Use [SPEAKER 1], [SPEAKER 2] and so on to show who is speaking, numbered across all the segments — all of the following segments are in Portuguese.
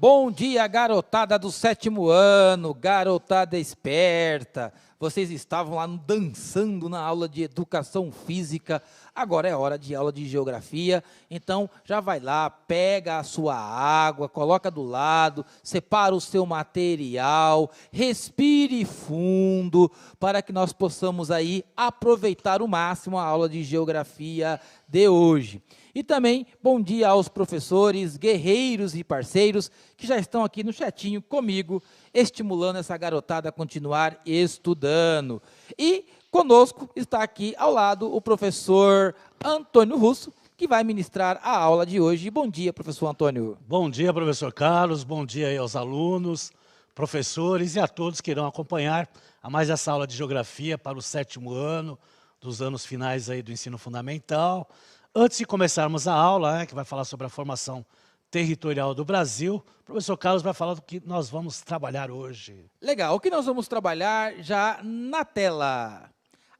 [SPEAKER 1] Bom dia, garotada do 7º ano, garotada esperta. Vocês estavam lá dançando na aula de educação física, agora é hora de aula de geografia, então já vai lá, pega a sua água, coloca do lado, separa o seu material, respire fundo, para que nós possamos aí aproveitar o máximo a aula de geografia de hoje. E também, bom dia aos professores, guerreiros e parceiros que já estão aqui no chatinho comigo, estimulando essa garotada a continuar estudando. E conosco está aqui ao lado o professor Antônio Russo, que vai ministrar a aula de hoje. Bom dia, professor Antônio.
[SPEAKER 2] Bom dia, professor Carlos, bom dia aí aos alunos, professores e a todos que irão acompanhar a mais essa aula de geografia para o 7º ano, dos anos finais aí do ensino fundamental. Antes de começarmos a aula, que vai falar sobre a formação territorial do Brasil, o professor Carlos vai falar do que nós vamos trabalhar hoje.
[SPEAKER 1] Legal, o que nós vamos trabalhar já na tela?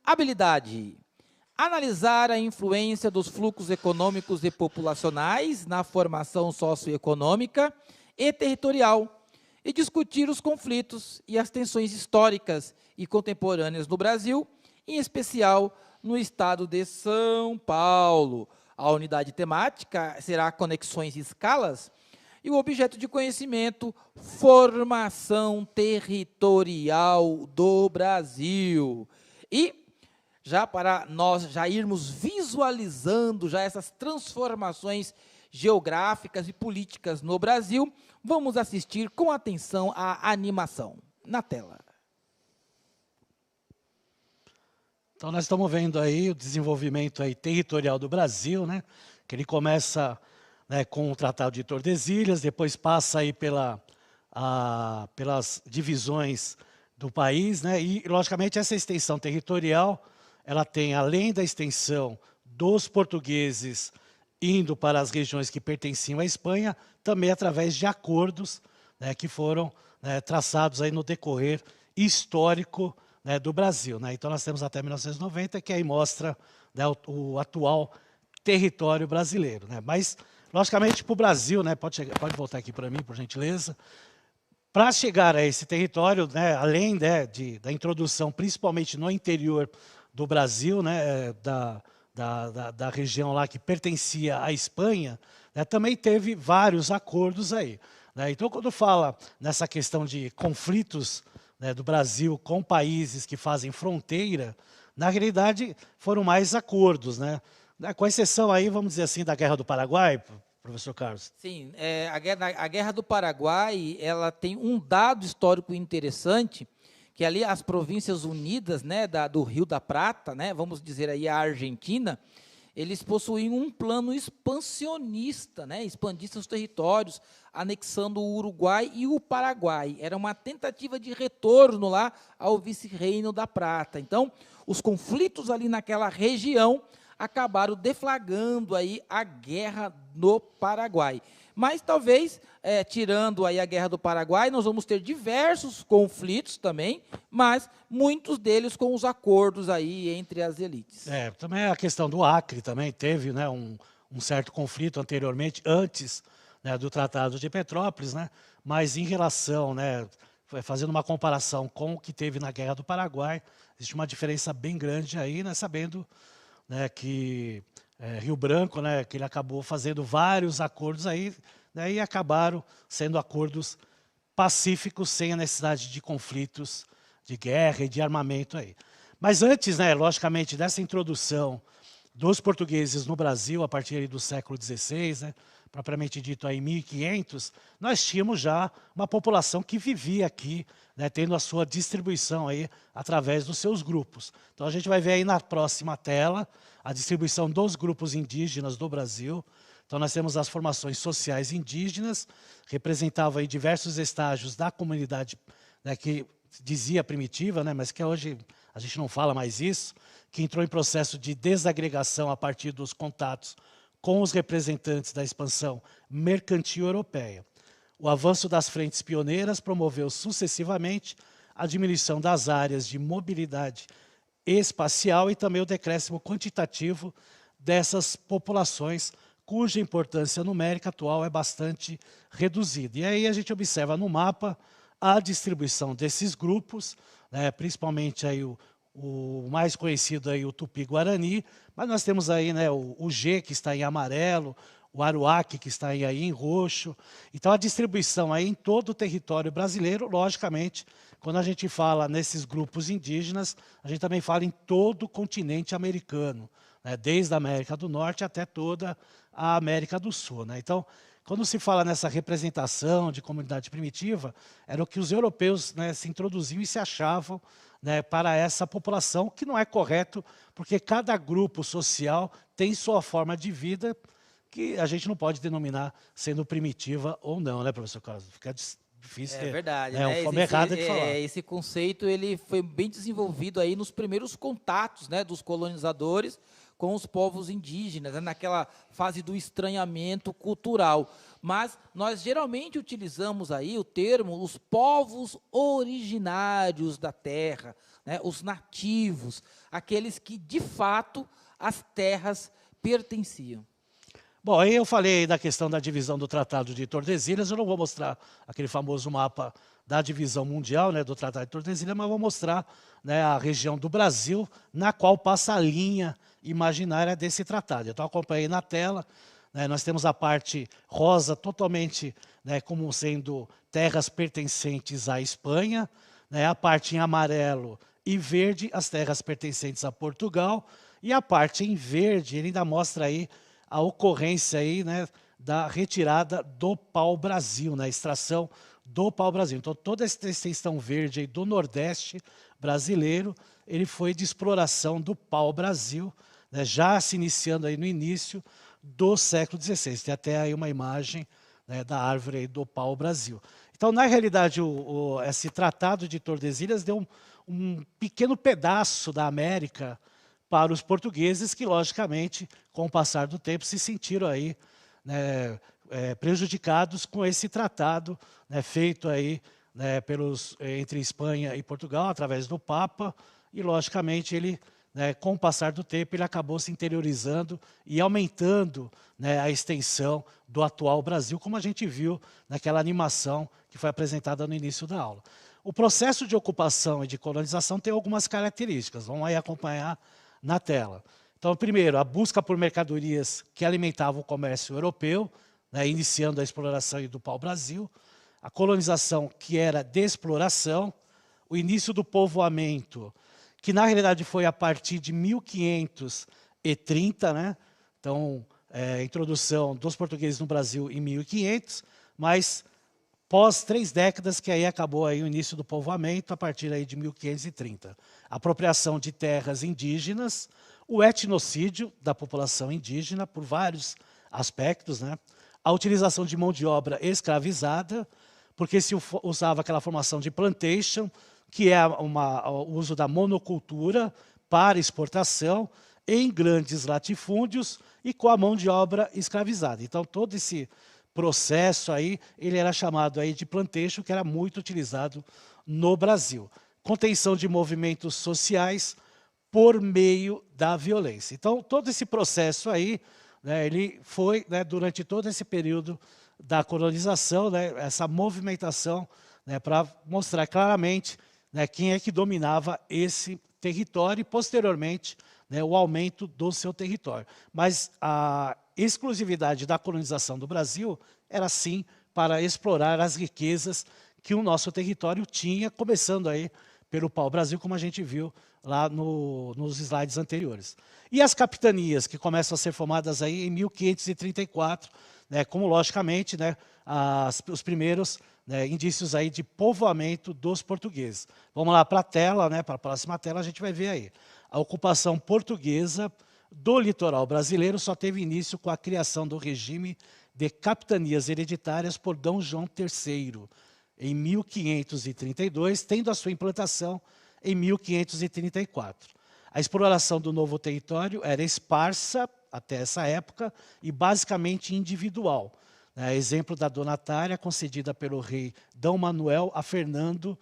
[SPEAKER 1] Habilidade. Analisar a influência dos fluxos econômicos e populacionais na formação socioeconômica e territorial e discutir os conflitos e as tensões históricas e contemporâneas no Brasil, em especial no estado de São Paulo. A unidade temática será Conexões e Escalas, e o objeto de conhecimento, Formação Territorial do Brasil. E, já para nós já irmos visualizando já essas transformações geográficas e políticas no Brasil, vamos assistir com atenção à animação na tela.
[SPEAKER 2] Então, nós estamos vendo aí o desenvolvimento aí territorial do Brasil, né? Que ele começa, né, com o Tratado de Tordesilhas, depois passa aí pelas divisões do país, né? E, logicamente, essa extensão territorial, ela tem, além da extensão dos portugueses indo para as regiões que pertenciam à Espanha, também através de acordos, né, que foram, né, traçados aí no decorrer histórico, né, do Brasil, né? Então, nós temos até 1990, que aí mostra, né, o atual território brasileiro, né? Mas, logicamente, para o Brasil, né, pode voltar aqui para mim, por gentileza, para chegar a esse território, né, além, né, da introdução, principalmente no interior do Brasil, né, da região lá que pertencia à Espanha, né, também teve vários acordos aí, né? Então, quando fala nessa questão de conflitos, né, do Brasil com países que fazem fronteira, na realidade foram mais acordos, né? Com exceção aí, vamos dizer assim, da Guerra do Paraguai, professor Carlos.
[SPEAKER 1] Sim, a Guerra do Paraguai, ela tem um dado histórico interessante, que ali as Províncias Unidas, né, do Rio da Prata, né, vamos dizer aí a Argentina, eles possuíam um plano expansionista, né, expandir seus territórios, anexando o Uruguai e o Paraguai. Era uma tentativa de retorno lá ao vice-reino da Prata. Então, os conflitos ali naquela região acabaram deflagrando aí a Guerra no Paraguai. Mas talvez, tirando aí a Guerra do Paraguai, nós vamos ter diversos conflitos também, mas muitos deles com os acordos aí entre as elites.
[SPEAKER 2] Também a questão do Acre também teve, né, um certo conflito anteriormente, antes, né, do Tratado de Petrópolis, né, mas em relação, né, fazendo uma comparação com o que teve na Guerra do Paraguai, existe uma diferença bem grande aí, né, sabendo, né, que Rio Branco, né, que ele acabou fazendo vários acordos aí, né, e acabaram sendo acordos pacíficos, sem a necessidade de conflitos, de guerra e de armamento aí. Mas antes, né, logicamente, dessa introdução dos portugueses no Brasil, a partir aí do século XVI, né, propriamente dito aí 1500, nós tínhamos já uma população que vivia aqui, né, tendo a sua distribuição aí através dos seus grupos. Então, a gente vai ver aí na próxima tela a distribuição dos grupos indígenas do Brasil. Então, nós temos as formações sociais indígenas, representavam aí diversos estágios da comunidade, né, que dizia primitiva, né, mas que hoje a gente não fala mais isso, que entrou em processo de desagregação a partir dos contatos com os representantes da expansão mercantil europeia. O avanço das frentes pioneiras promoveu sucessivamente a diminuição das áreas de mobilidade espacial e também o decréscimo quantitativo dessas populações cuja importância numérica atual é bastante reduzida. E aí a gente observa no mapa a distribuição desses grupos, né, principalmente aí o mais conhecido aí, o Tupi-Guarani, mas nós temos aí, né, o G, que está em amarelo, o Aruac, que está aí em roxo. Então, a distribuição aí em todo o território brasileiro, logicamente, quando a gente fala nesses grupos indígenas, a gente também fala em todo o continente americano, né, desde a América do Norte até toda a América do Sul, né? Então, quando se fala nessa representação de comunidade primitiva, era o que os europeus, né, se introduziam e se achavam, né, para essa população, que não é correto, porque cada grupo social tem sua forma de vida, que a gente não pode denominar sendo primitiva ou não, né, professor Carlos? Fica difícil
[SPEAKER 1] É
[SPEAKER 2] ter,
[SPEAKER 1] verdade,
[SPEAKER 2] né, uma
[SPEAKER 1] né?
[SPEAKER 2] forma errada de falar.
[SPEAKER 1] Esse conceito ele foi bem desenvolvido aí nos primeiros contatos, né, dos colonizadores com os povos indígenas, né, naquela fase do estranhamento cultural. Mas nós geralmente utilizamos aí o termo os povos originários da terra, né, os nativos, aqueles que de fato as terras pertenciam.
[SPEAKER 2] Bom, aí eu falei da questão da divisão do Tratado de Tordesilhas, eu não vou mostrar aquele famoso mapa da divisão mundial, né, do Tratado de Tordesilhas, mas vou mostrar, né, a região do Brasil, na qual passa a linha imaginária desse tratado. Então, acompanhei na tela, né, nós temos a parte rosa totalmente, né, como sendo terras pertencentes à Espanha, né, a parte em amarelo e verde, as terras pertencentes a Portugal, e a parte em verde, ele ainda mostra aí a ocorrência aí, né, da retirada do pau-brasil, né, a extração do pau-brasil. Então, toda essa extensão verde aí do Nordeste brasileiro, ele foi de exploração do pau-brasil, né, já se iniciando aí no início do século XVI. Tem até aí uma imagem, né, da árvore aí do pau-brasil. Então, na realidade, esse Tratado de Tordesilhas deu um pequeno pedaço da América para os portugueses, que, logicamente, com o passar do tempo, se sentiram aí, né, prejudicados com esse tratado, né, feito aí, né, entre Espanha e Portugal, através do Papa, e, logicamente, ele, né, com o passar do tempo, ele acabou se interiorizando e aumentando, né, a extensão do atual Brasil, como a gente viu naquela animação que foi apresentada no início da aula. O processo de ocupação e de colonização tem algumas características, vamos aí acompanhar na tela. Então, primeiro, a busca por mercadorias que alimentavam o comércio europeu, né, iniciando a exploração do pau-brasil, a colonização, que era de exploração, o início do povoamento, que na realidade foi a partir de 1530, né? Então, a introdução dos portugueses no Brasil em 1500, mas pós 3 décadas, que aí acabou aí o início do povoamento, a partir aí de 1530. Apropriação de terras indígenas, o etnocídio da população indígena, por vários aspectos, né? A utilização de mão de obra escravizada, porque se usava aquela formação de plantation, que é o uso da monocultura para exportação em grandes latifúndios e com a mão de obra escravizada. Então, todo esse processo aí, ele era chamado aí de plantation, que era muito utilizado no Brasil. Contenção de movimentos sociais por meio da violência. Então, todo esse processo aí, né, ele foi, né, durante todo esse período da colonização, né, essa movimentação, né, para mostrar claramente, né, quem é que dominava esse território e, posteriormente, né, o aumento do seu território. Mas a exclusividade da colonização do Brasil era, sim, para explorar as riquezas que o nosso território tinha, começando aí pelo pau-brasil, como a gente viu lá nos slides anteriores. E as capitanias, que começam a ser formadas aí em 1534, né, como, logicamente, né, os primeiros, né, indícios aí de povoamento dos portugueses. Vamos lá para a tela, né, para a próxima tela, a gente vai ver aí. A ocupação portuguesa do litoral brasileiro só teve início com a criação do regime de capitanias hereditárias por D. João III, em 1532, tendo a sua implantação em 1534. A exploração do novo território era esparsa até essa época e basicamente individual. Exemplo da donatária concedida pelo rei D. Manuel a Fernando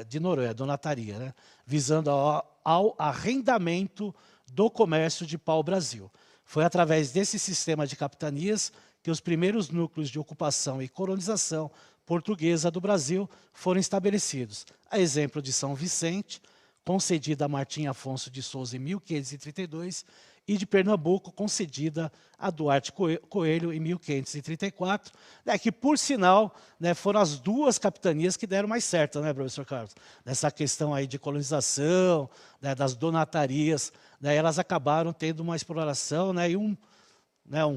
[SPEAKER 2] de Noronha, donataria, né, visando ao arrendamento do comércio de pau-brasil. Foi através desse sistema de capitanias que os primeiros núcleos de ocupação e colonização portuguesa do Brasil foram estabelecidos. A exemplo de São Vicente, concedida a Martim Afonso de Souza em 1532, e de Pernambuco, concedida a Duarte Coelho em 1534, né, que, por sinal, né, foram as duas capitanias que deram mais certo, né, professor Carlos? Nessa questão aí de colonização, né, das donatarias, né, elas acabaram tendo uma exploração, né, e um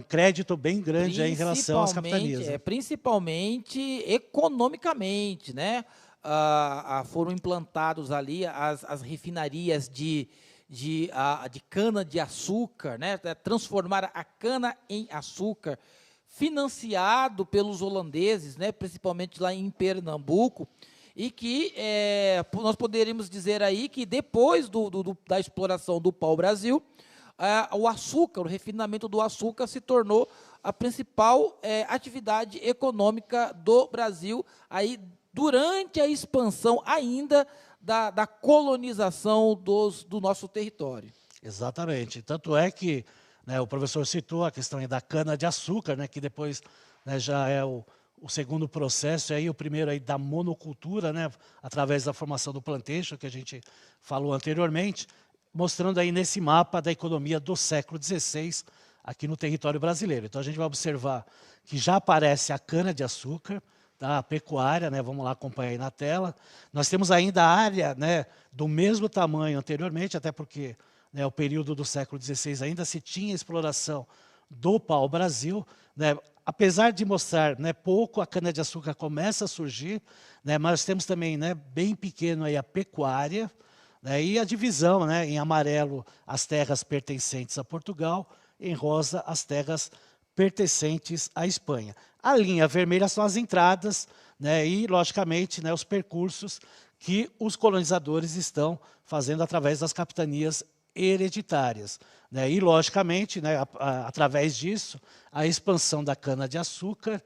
[SPEAKER 2] crédito bem grande aí em relação às capitanias. Né?
[SPEAKER 1] Principalmente economicamente, né? Foram implantados ali as refinarias de cana-de-açúcar, né? Transformar a cana em açúcar, financiado pelos holandeses, né? Principalmente lá em Pernambuco, e que nós poderíamos dizer aí que depois da exploração do pau-brasil, o açúcar, o refinamento do açúcar se tornou a principal atividade econômica do Brasil aí durante a expansão ainda da colonização do nosso território.
[SPEAKER 2] Exatamente. Tanto é que, né, o professor citou a questão aí da cana-de-açúcar, né, que depois, né, já é o segundo processo, aí, o primeiro aí da monocultura, né, através da formação do plantation, que a gente falou anteriormente, mostrando aí nesse mapa da economia do século XVI, aqui no território brasileiro. Então, a gente vai observar que já aparece a cana-de-açúcar, tá? A pecuária, né? Vamos lá acompanhar aí na tela. Nós temos ainda a área, né, do mesmo tamanho anteriormente, até porque, né, o período do século XVI ainda se tinha exploração do pau-brasil, né? Apesar de mostrar, né, pouco, a cana-de-açúcar começa a surgir, né, mas temos também, né, bem pequeno aí a pecuária, né, e a divisão, né, em amarelo as terras pertencentes a Portugal, em rosa as terras pertencentes à Espanha. A linha vermelha são as entradas, né, e, logicamente, né, os percursos que os colonizadores estão fazendo através das capitanias hereditárias. Né, e, logicamente, né, através disso, a expansão da cana-de-açúcar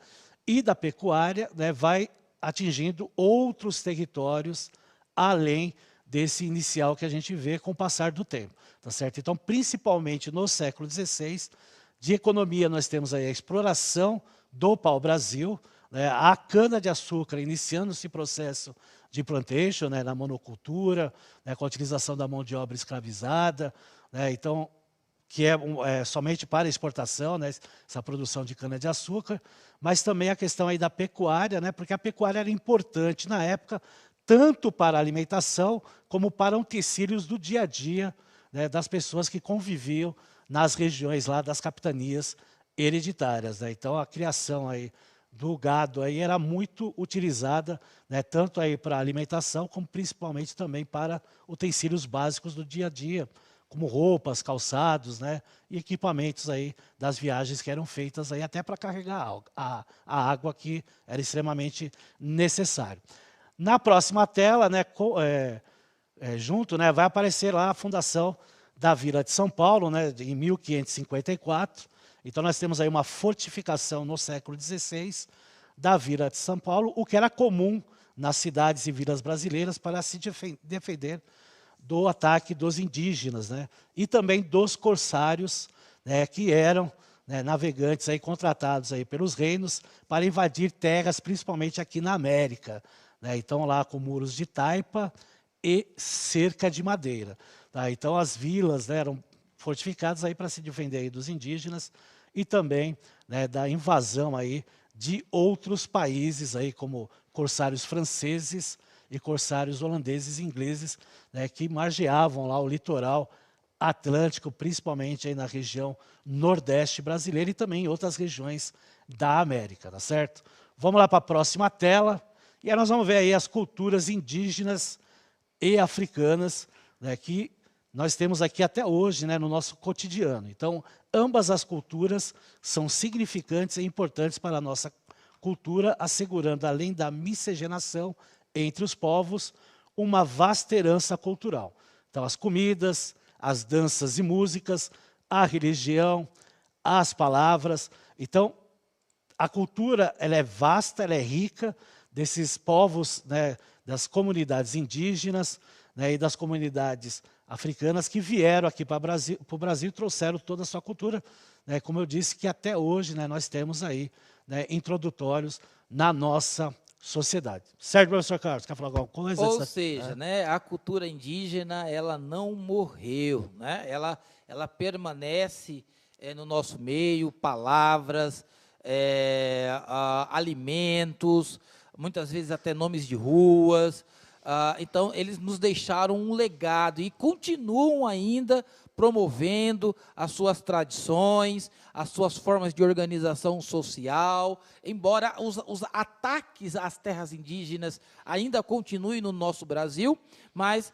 [SPEAKER 2] e da pecuária, né, vai atingindo outros territórios além desse inicial que a gente vê com o passar do tempo. Tá certo? Então, principalmente no século XVI, de economia nós temos aí a exploração do pau-brasil, né, a cana-de-açúcar iniciando esse processo de plantation, né, na monocultura, né, com a utilização da mão de obra escravizada, né, então, que é somente para exportação, né, essa produção de cana-de-açúcar, mas também a questão aí da pecuária, né, porque a pecuária era importante na época, tanto para a alimentação, como para utensílios do dia a dia, né, das pessoas que conviviam nas regiões lá das capitanias hereditárias. Né? Então, a criação aí do gado aí era muito utilizada, né, tanto aí para alimentação, como principalmente também para utensílios básicos do dia a dia, como roupas, calçados, né, e equipamentos aí das viagens que eram feitas aí até para carregar a água que era extremamente necessário. Na próxima tela, né, junto, né, vai aparecer lá a fundação da Vila de São Paulo, né, em 1554. Então, nós temos aí uma fortificação no século XVI da Vila de São Paulo, o que era comum nas cidades e vilas brasileiras para se defender do ataque dos indígenas, né, e também dos corsários, né, que eram, né, navegantes aí contratados aí pelos reinos para invadir terras, principalmente aqui na América. Né, então, lá com muros de taipa e cerca de madeira. Tá? Então, as vilas, né, eram fortificadas aí para se defender aí dos indígenas e também, né, da invasão aí de outros países, aí, como corsários franceses e corsários holandeses e ingleses, né, que margeavam lá o litoral atlântico, principalmente aí na região nordeste brasileira e também em outras regiões da América. Tá certo? Vamos lá para a próxima tela. E aí nós vamos ver aí as culturas indígenas e africanas, né, que nós temos aqui até hoje, né, no nosso cotidiano. Então, ambas as culturas são significantes e importantes para a nossa cultura, assegurando, além da miscigenação entre os povos, uma vasta herança cultural. Então, as comidas, as danças e músicas, a religião, as palavras. Então, a cultura ela é vasta, ela é rica, desses povos, né, das comunidades indígenas, né, e das comunidades africanas que vieram aqui para o Brasil e trouxeram toda a sua cultura, né, como eu disse, que até hoje, né, nós temos aí, né, introdutórios na nossa sociedade. Certo, professor Carlos? Quer falar alguma coisa?
[SPEAKER 1] Ou seja, né, a cultura indígena, ela não morreu, né? Ela permanece no nosso meio, palavras, alimentos, muitas vezes até nomes de ruas. Então, eles nos deixaram um legado e continuam ainda promovendo as suas tradições, as suas formas de organização social, embora os ataques às terras indígenas ainda continuem no nosso Brasil, mas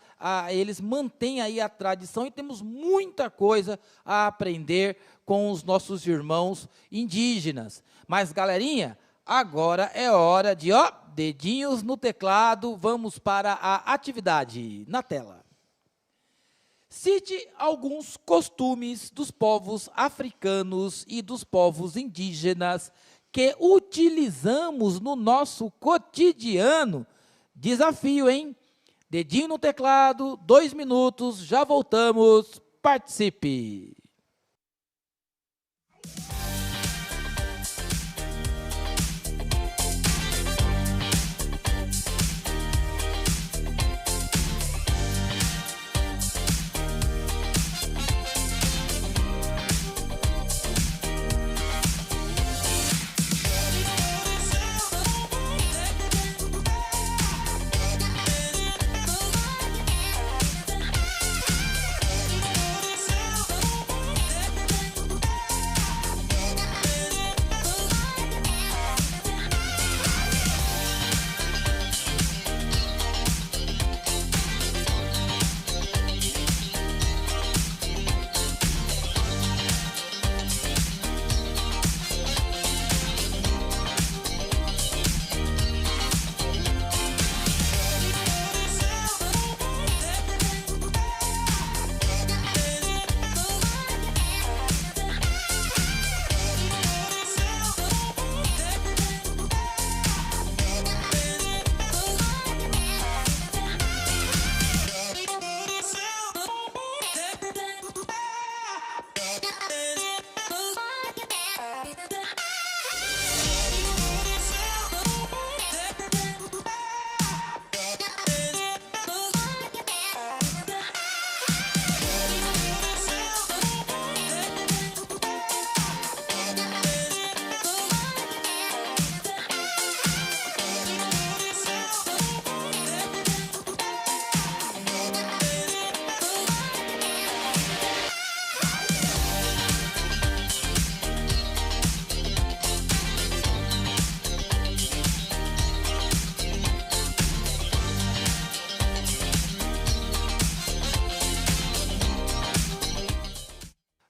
[SPEAKER 1] eles mantêm aí a tradição e temos muita coisa a aprender com os nossos irmãos indígenas. Mas, galerinha, agora é hora de, dedinhos no teclado, vamos para a atividade na tela. Cite alguns costumes dos povos africanos e dos povos indígenas que utilizamos no nosso cotidiano. Desafio, hein? Dedinho no teclado, 2 minutos, já voltamos. Participe!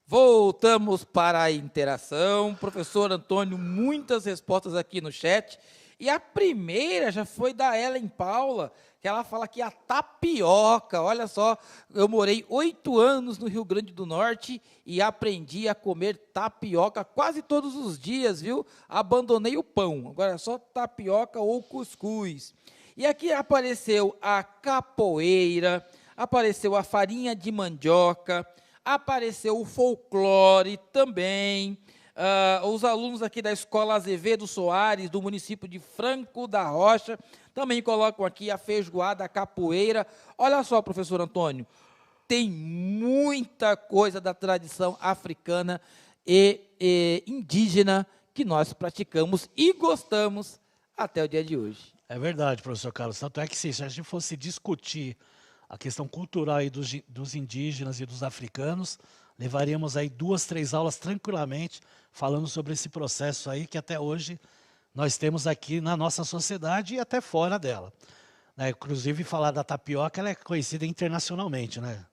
[SPEAKER 1] Voltamos para a interação. Professor Antônio, muitas respostas aqui no chat. E a primeira já foi da Ellen Paula, que ela fala que a tapioca, olha só, eu morei 8 anos no Rio Grande do Norte e aprendi a comer tapioca quase todos os dias, viu? Abandonei o pão, agora é só tapioca ou cuscuz. E aqui apareceu a capoeira, apareceu a farinha de mandioca, apareceu o folclore também. Os alunos aqui da Escola Azevedo Soares, do município de Franco da Rocha, também colocam aqui a feijoada, a capoeira. Olha só, professor Antônio, tem muita coisa da tradição africana e indígena que nós praticamos e gostamos até o dia de hoje.
[SPEAKER 2] É verdade, professor Carlos. Tanto é que se a gente fosse discutir a questão cultural aí dos indígenas e dos africanos, levaríamos aí 2, 3 aulas tranquilamente falando sobre esse processo aí que até hoje nós temos aqui na nossa sociedade e até fora dela. Inclusive, falar da tapioca, ela é conhecida internacionalmente, né?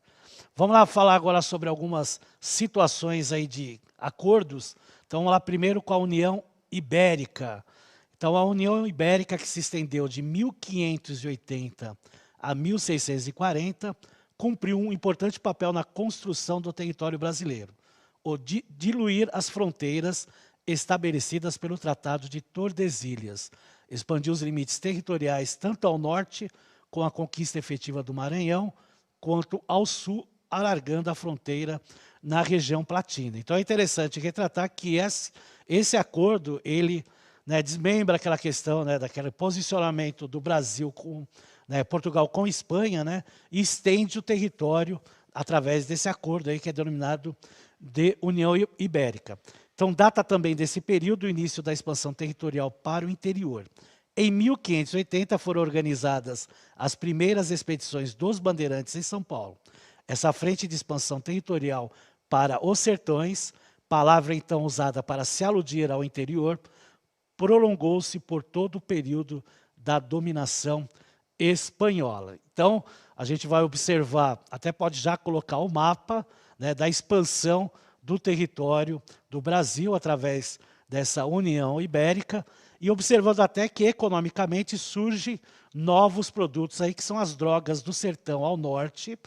[SPEAKER 2] Vamos lá falar agora sobre algumas situações aí de acordos. Então, vamos lá primeiro com a União Ibérica. Então, a União Ibérica, que se estendeu de 1580 a 1640, cumpriu um importante papel na construção do território brasileiro, o de diluir as fronteiras estabelecidas pelo Tratado de Tordesilhas, expandiu os limites territoriais tanto ao norte com a conquista efetiva do Maranhão, quanto ao sul, alargando a fronteira na região platina. Então é interessante retratar que esse acordo, ele, né, desmembra aquela questão, né, daquele posicionamento do Brasil com, né, Portugal com Espanha, né, e estende o território através desse acordo aí que é denominado de União Ibérica. Então data também desse período o início da expansão territorial para o interior. Em 1580 foram organizadas as primeiras expedições dos bandeirantes em São Paulo. Essa frente de expansão territorial para os sertões, palavra então usada para se aludir ao interior, prolongou-se por todo o período da dominação espanhola. Então, a gente vai observar, até pode já colocar o mapa, né, da expansão do território do Brasil através dessa União Ibérica, e observando até que economicamente surgem novos produtos aí, que são as drogas do sertão ao norte,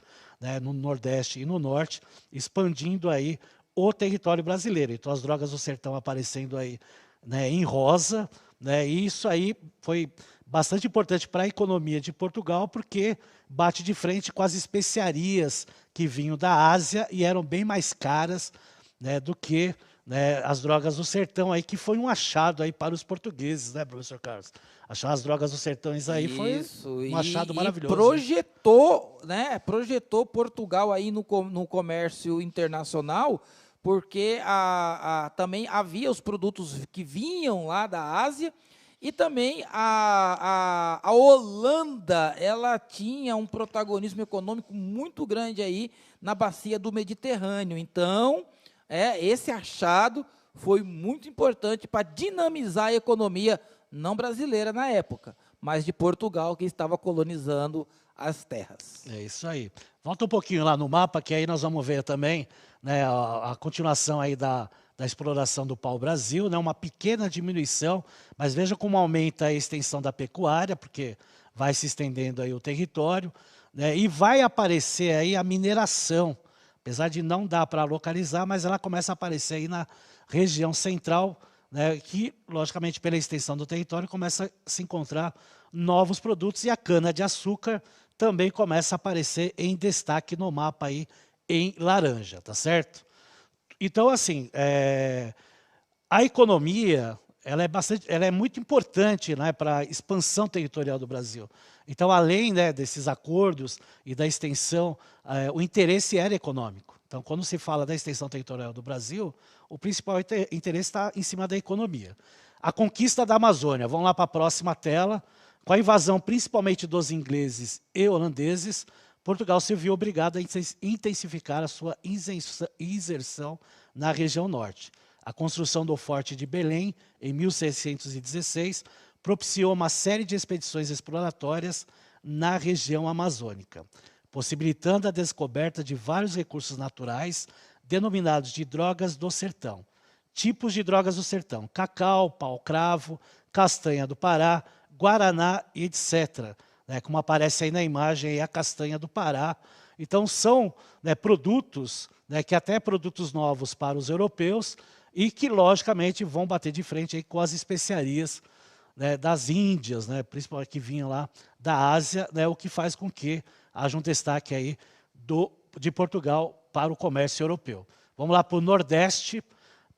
[SPEAKER 2] né, no Nordeste e no Norte, expandindo aí o território brasileiro. Então as drogas do sertão aparecendo aí, né, em rosa, né, e isso aí foi bastante importante para a economia de Portugal, porque bate de frente com as especiarias que vinham da Ásia e eram bem mais caras, né, do que, né, as drogas do sertão aí, que foi um achado aí para os portugueses, né, professor Carlos? Achar as drogas dos sertões aí foi um achado maravilhoso.
[SPEAKER 1] E projetou, né, projetou Portugal aí no comércio internacional, porque também havia os produtos que vinham lá da Ásia, e também a Holanda, ela tinha um protagonismo econômico muito grande aí na bacia do Mediterrâneo. Então, esse achado foi muito importante para dinamizar a economia, não brasileira na época, mas de Portugal, que estava colonizando as terras.
[SPEAKER 2] É isso aí. Volta um pouquinho lá no mapa, que aí nós vamos ver também, né, a continuação aí da exploração do pau-brasil, né, uma pequena diminuição, mas veja como aumenta a extensão da pecuária, porque vai se estendendo aí o território, né, e vai aparecer aí a mineração, apesar de não dar para localizar, mas ela começa a aparecer aí na região central, né, que, logicamente, pela extensão do território, começa a se encontrar novos produtos, e a cana-de-açúcar também começa a aparecer em destaque no mapa aí em laranja, tá certo? Então, assim, a economia, ela é muito importante, né, para a expansão territorial do Brasil. Então, além, né, desses acordos e da extensão, o interesse era econômico. Então, quando se fala da extensão territorial do Brasil, o principal interesse está em cima da economia. A conquista da Amazônia, vamos lá para a próxima tela. Com a invasão principalmente dos ingleses e holandeses, Portugal se viu obrigado a intensificar a sua inserção na região norte. A construção do Forte de Belém, em 1616, propiciou uma série de expedições exploratórias na região amazônica, possibilitando a descoberta de vários recursos naturais, denominados de drogas do sertão. Tipos de drogas do sertão: cacau, pau-cravo, castanha do Pará, guaraná, etc., né, como aparece aí na imagem, aí a castanha do Pará. Então são, né, produtos, né, que até produtos novos para os europeus, e que logicamente vão bater de frente aí com as especiarias, né, das Índias, né, principalmente que vinham lá da Ásia, né, o que faz com que haja um destaque aí de Portugal para o comércio europeu. Vamos lá para o Nordeste: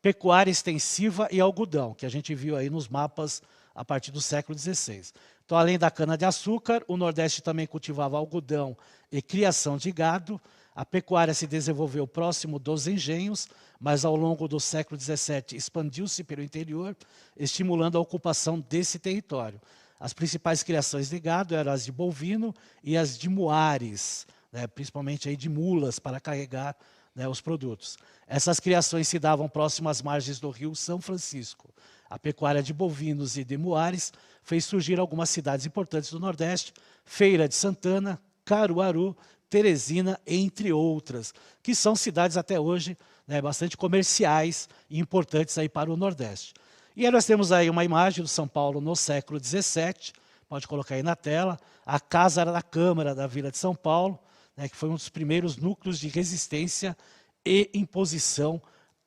[SPEAKER 2] pecuária extensiva e algodão, que a gente viu aí nos mapas a partir do século XVI. Então, além da cana-de-açúcar, o Nordeste também cultivava algodão e criação de gado. A pecuária se desenvolveu próximo dos engenhos, mas ao longo do século XVII expandiu-se pelo interior, estimulando a ocupação desse território. As principais criações de gado eram as de bovino e as de muares, né, principalmente aí de mulas para carregar, né, os produtos. Essas criações se davam próximas às margens do rio São Francisco. A pecuária de bovinos e de muares fez surgir algumas cidades importantes do Nordeste: Feira de Santana, Caruaru, Teresina, entre outras, que são cidades até hoje, né, bastante comerciais e importantes aí para o Nordeste. E aí nós temos aí uma imagem do São Paulo no século XVII, pode colocar aí na tela, a Casa da Câmara da Vila de São Paulo, né, que foi um dos primeiros núcleos de resistência e imposição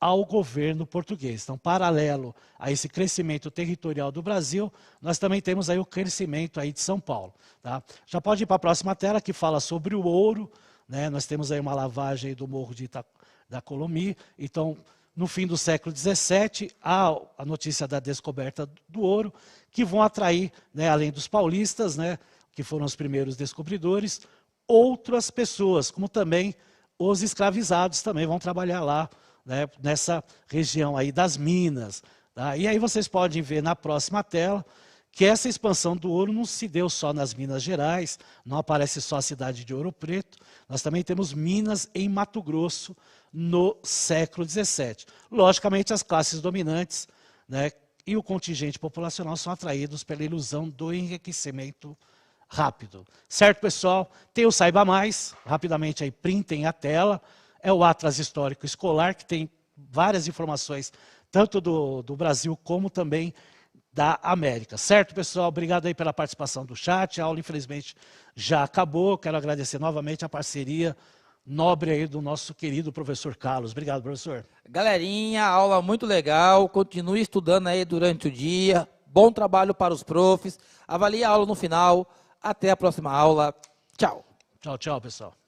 [SPEAKER 2] ao governo português. Então, paralelo a esse crescimento territorial do Brasil, nós também temos aí o crescimento aí de São Paulo. Tá? Já pode ir para a próxima tela, que fala sobre o ouro, né? Nós temos aí uma lavagem aí do Morro da Colomi. Então, no fim do século XVII, há a notícia da descoberta do ouro, que vão atrair, né, além dos paulistas, né, que foram os primeiros descobridores, outras pessoas, como também os escravizados também vão trabalhar lá, né, nessa região aí das minas. Tá? E aí vocês podem ver na próxima tela que essa expansão do ouro não se deu só nas Minas Gerais, não aparece só a cidade de Ouro Preto, nós também temos minas em Mato Grosso no século XVII. Logicamente, as classes dominantes, né, e o contingente populacional são atraídos pela ilusão do enriquecimento rápido. Certo, pessoal? Tem o Saiba Mais, rapidamente aí printem a tela, é o Atlas Histórico Escolar, que tem várias informações, tanto do Brasil como também da América. Certo, pessoal? Obrigado aí pela participação do chat. A aula, infelizmente, já acabou. Quero agradecer novamente a parceria nobre aí do nosso querido professor Carlos. Obrigado, professor.
[SPEAKER 1] Galerinha, aula muito legal. Continue estudando aí durante o dia. Bom trabalho para os profs. Avalie a aula no final. Até a próxima aula. Tchau.
[SPEAKER 2] Tchau, tchau, pessoal.